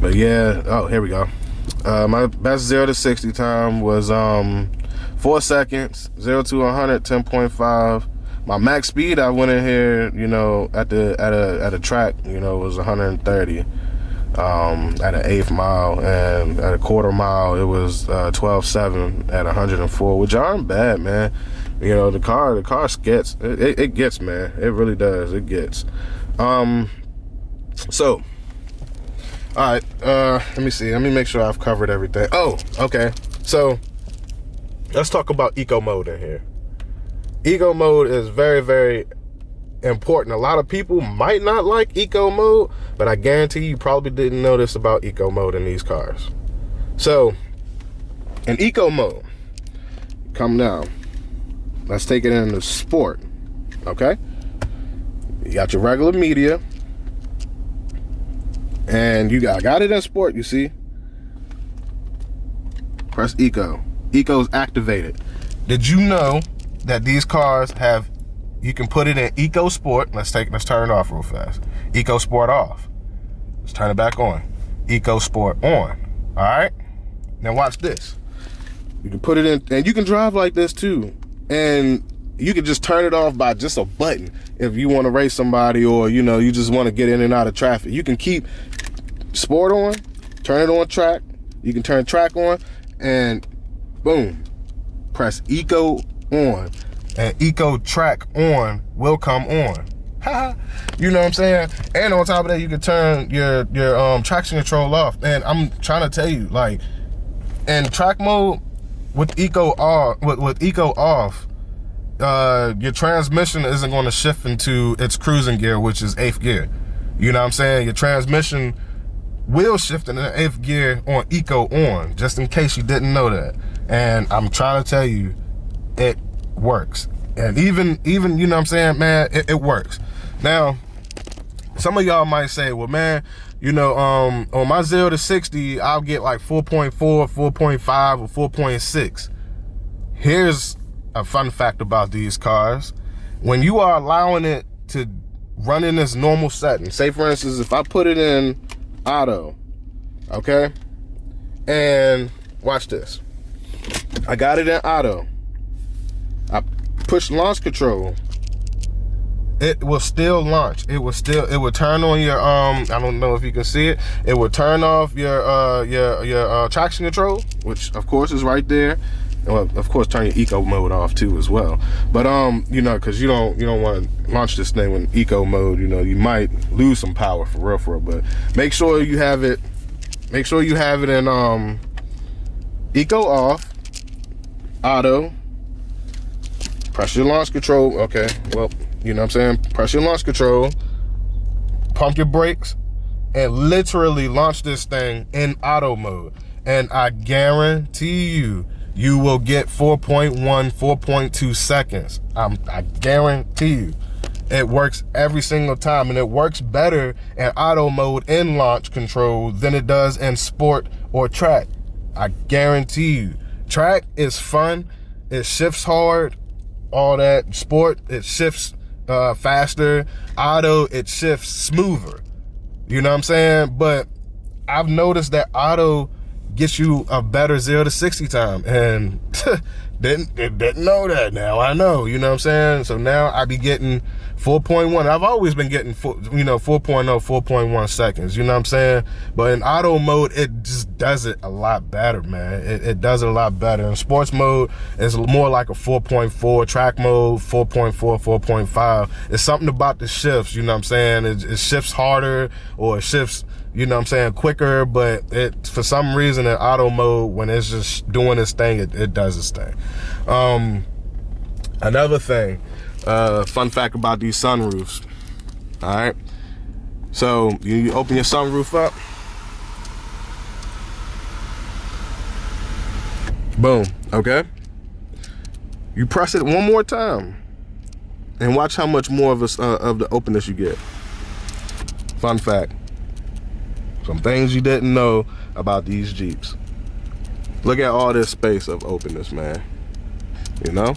But yeah, oh, here we go. My best 0 to 60 time was 4 seconds. 0 to 100, 10.5. My max speed, I went in here, you know, at a track, you know, was 130 at an eighth mile, and at a quarter mile it was 12.7 at 104, which aren't bad, man. You know, the car gets it gets, man. It really does. It gets. So, all right. Let me see. Let me make sure I've covered everything. Oh, okay. So, let's talk about eco mode in here. Eco mode is very, very important. A lot of people might not like eco mode, but I guarantee you probably didn't know this about eco mode in these cars. So, in eco mode, come down. Let's take it into sport, okay? You got your regular media, and you got it in sport, you see? Press eco. Eco's activated. Did you know that these cars have, you can put it in eco sport? Let's turn it off real fast. Eco sport off. Let's turn it back on. Eco sport on. All right? Now watch this. You can put it in, and you can drive like this too. And you can just turn it off by just a button if you want to race somebody, or you know, you just want to get in and out of traffic. You can keep sport on, turn it on track. You can turn track on, and boom, press eco on, and eco track on will come on. You know what I'm saying? And on top of that, you can turn your traction control off. And I'm trying to tell you, like, in track mode, with eco off, your transmission isn't going to shift into its cruising gear, which is 8th gear. You know what I'm saying? Your transmission will shift into 8th gear on eco on, just in case you didn't know that. And I'm trying to tell you, it works. And even you know what I'm saying, man, it works. Now, some of y'all might say, well, man, you know, on my 0 to 60, I'll get like 4.4, 4.5, or 4.6. Here's a fun fact about these cars. When you are allowing it to run in this normal setting, say for instance, if I put it in auto, okay? And watch this. I got it in auto. I push launch control. It will still launch. It would turn on your I don't know if you can see it. It would turn off your traction control, which of course is right there. Well, of course, turn your eco mode off too as well. But you know, because you don't want to launch this thing in eco mode. You know, you might lose some power for real. But make sure you have it. Make sure you have it in eco off, auto. Press your launch control. Okay, well, you know what I'm saying? Press your launch control, pump your brakes, and literally launch this thing in auto mode. And I guarantee you will get 4.1, 4.2 seconds. I guarantee you. It works every single time, and it works better in auto mode in launch control than it does in sport or track. I guarantee you. Track is fun. It shifts hard. All that. Sport, it shifts faster. Auto, it shifts smoother. You know what I'm saying? But I've noticed that auto gets you a better 0 to 60 time, and didn't know that. Now I know. You know what I'm saying? So now I be getting 4.1. I've always been getting 4.0, 4.1 seconds. You know what I'm saying? But in auto mode, it just does it a lot better, man. It does it a lot better. In sports mode, it's more like a 4.4. Track mode, 4.4, 4.5. It's something about the shifts. You know what I'm saying? It shifts harder, or it shifts, you know what I'm saying, quicker, but it, for some reason, in auto mode, when it's just doing its thing, it does its thing. Another thing, fun fact about these sunroofs, all right? So you open your sunroof up, boom, okay? You press it one more time, and watch how much more of the openness you get. Fun fact. Some things you didn't know about these Jeeps. Look at all this space of openness, man. You know?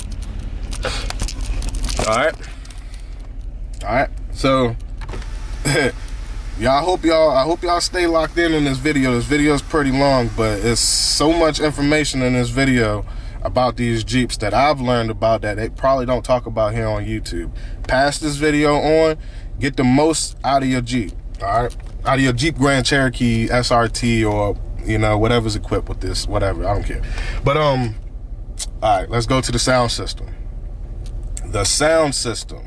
All right. So, Yeah, I hope y'all stay locked in this video. This video is pretty long, but it's so much information in this video about these Jeeps that I've learned about that they probably don't talk about here on YouTube. Pass this video on, get the most out of your Jeep, all right? Out of your Jeep Grand Cherokee SRT, or, you know, whatever's equipped with this, whatever, I don't care. But, all right, let's go to the sound system. The sound system.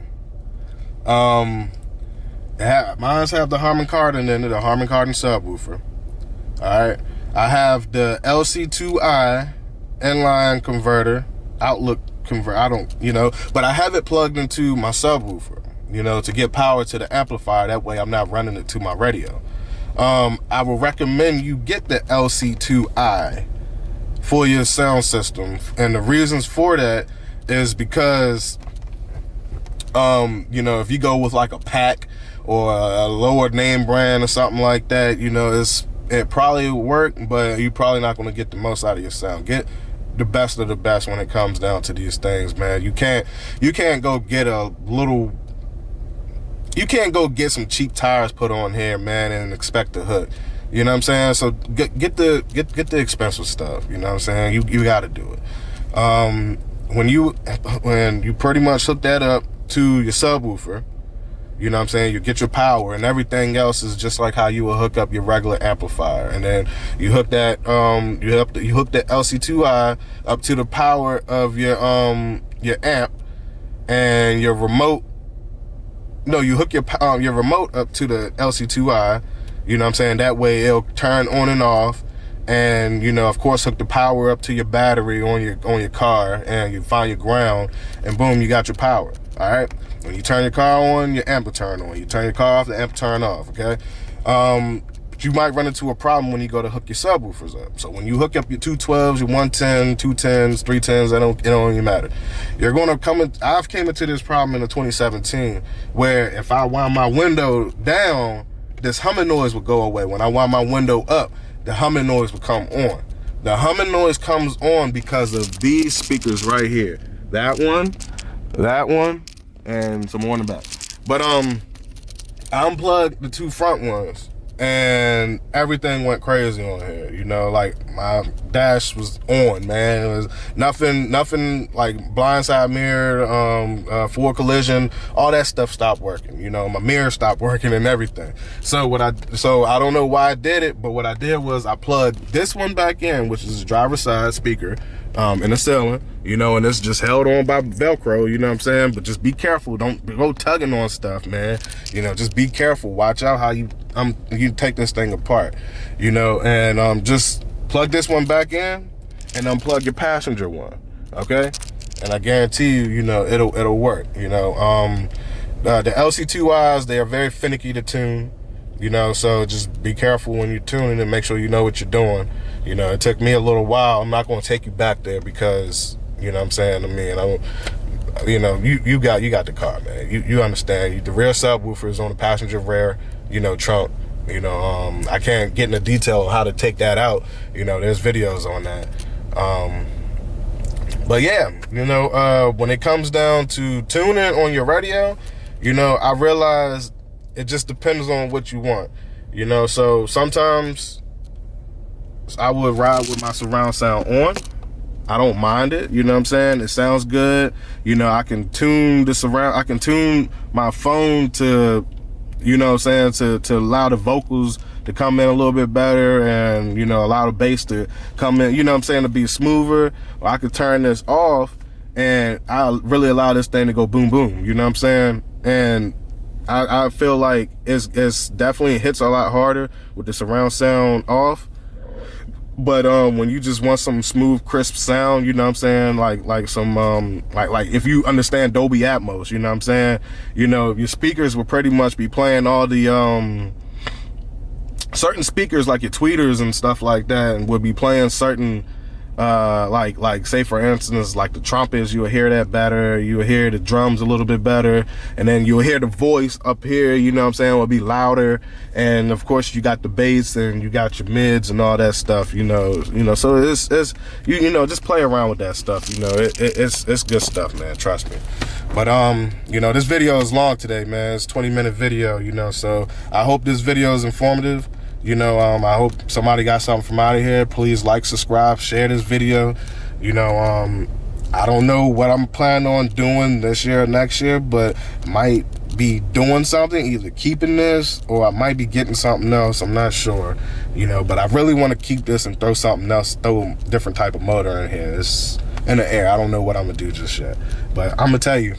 Mine's have the Harman Kardon in it, the Harman Kardon subwoofer. All right, I have the LC2I inline converter, outlook converter. I don't, you know, but I have it plugged into my subwoofer, you know, to get power to the amplifier. That way I'm not running it to my radio. I will recommend you get the LC2I for your sound system. And the reasons for that is because, you know, if you go with like a pack or a lower name brand or something like that, you know, it probably will work, but you're probably not going to get the most out of your sound. Get the best of the best when it comes down to these things, man. You can't go get some cheap tires put on here, man, and expect to hook. You know what I'm saying? So get the expensive stuff. You know what I'm saying? You got to do it. When you pretty much hook that up to your subwoofer, you know what I'm saying, you get your power, and everything else is just like how you would hook up your regular amplifier. And then you hook that you hook that LC2I up to the power of your amp, and your remote. No, you hook your remote up to the LC2I. You know what I'm saying? That way it'll turn on and off. And, you know, of course, hook the power up to your battery on your car, and you find your ground, and boom, you got your power. All right. When you turn your car on, your amp will turn on. You turn your car off, the amp will turn off. Okay. But you might run into a problem when you go to hook your subwoofers up. So when you hook up your 212s, your 110, 210s, 310s, it don't even matter. You're gonna I've came into this problem in 2017, where if I wind my window down, this humming noise would go away. When I wind my window up, the humming noise would come on. The humming noise comes on because of these speakers right here. That one, and some more in the back. But I unplugged the two front ones, and everything went crazy on here. You know, like my dash was on, man. It was nothing like blindside mirror, forward collision, all that stuff stopped working. You know, my mirror stopped working and everything. So I don't know why I did it, but what I did was I plugged this one back in, which is a driver's side speaker, in the ceiling, you know, and it's just held on by Velcro, you know what I'm saying? But just be careful. Don't go tugging on stuff, man. You know, just be careful. Watch out how you take this thing apart, you know, and just plug this one back in and unplug your passenger one, okay? And I guarantee you, you know, it'll work, you know. The LC2Is, they are very finicky to tune, you know, so just be careful when you're tuning and make sure you know what you're doing. You know, it took me a little while. I'm not going to take you back there because, you know what I'm saying, I mean, you know, you got the car, man. You understand. The rear subwoofer is on the passenger rear, you know, trunk. You know, I can't get into detail on how to take that out. You know, there's videos on that. But yeah, you know, when it comes down to tuning on your radio, you know, I realize it just depends on what you want. You know, so sometimes I would ride with my surround sound on. I don't mind it, you know what I'm saying? It sounds good. You know, I can tune I can tune my phone to, you know what I'm saying, to allow the vocals to come in a little bit better, and, you know, allow the bass to come in, you know what I'm saying, to be smoother. Or I could turn this off and I really allow this thing to go boom boom, you know what I'm saying? And I feel like it's definitely hits a lot harder with the surround sound off. But when you just want some smooth, crisp sound, you know what I'm saying, like some like if you understand Dolby Atmos, you know what I'm saying, you know, your speakers will pretty much be playing all the certain speakers, like your tweeters and stuff like that, and would be playing certain like say for instance, like the trumpets, you'll hear that better, you'll hear the drums a little bit better, and then you'll hear the voice up here, you know what I'm saying, will be louder. And of course you got the bass and you got your mids and all that stuff, you know, so it's you know, just play around with that stuff, you know. It's good stuff, man, trust me. But you know, this video is long today, man. It's a 20-minute video, you know, so I hope this video is informative. You know, I hope somebody got something from out of here. Please like, subscribe, share this video. You know, I don't know what I'm planning on doing this year or next year, but might be doing something, either keeping this or I might be getting something else. I'm not sure, you know, but I really want to keep this and throw something else, throw a different type of motor in here. It's in the air. I don't know what I'm gonna do just yet, but I'm gonna tell you,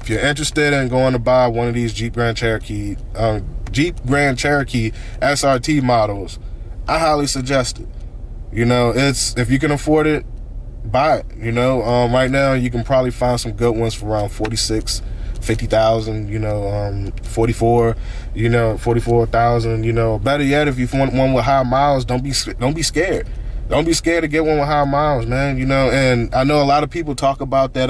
if you're interested in going to buy one of these Jeep Grand Cherokee SRT models, I highly suggest it. You know, it's, if you can afford it, buy it. You know, right now you can probably find some good ones for around 46, 50,000. You know, 44. You know, 44,000. You know, better yet, if you want one with high miles, don't be scared. Don't be scared to get one with high miles, man. You know, and I know a lot of people talk about that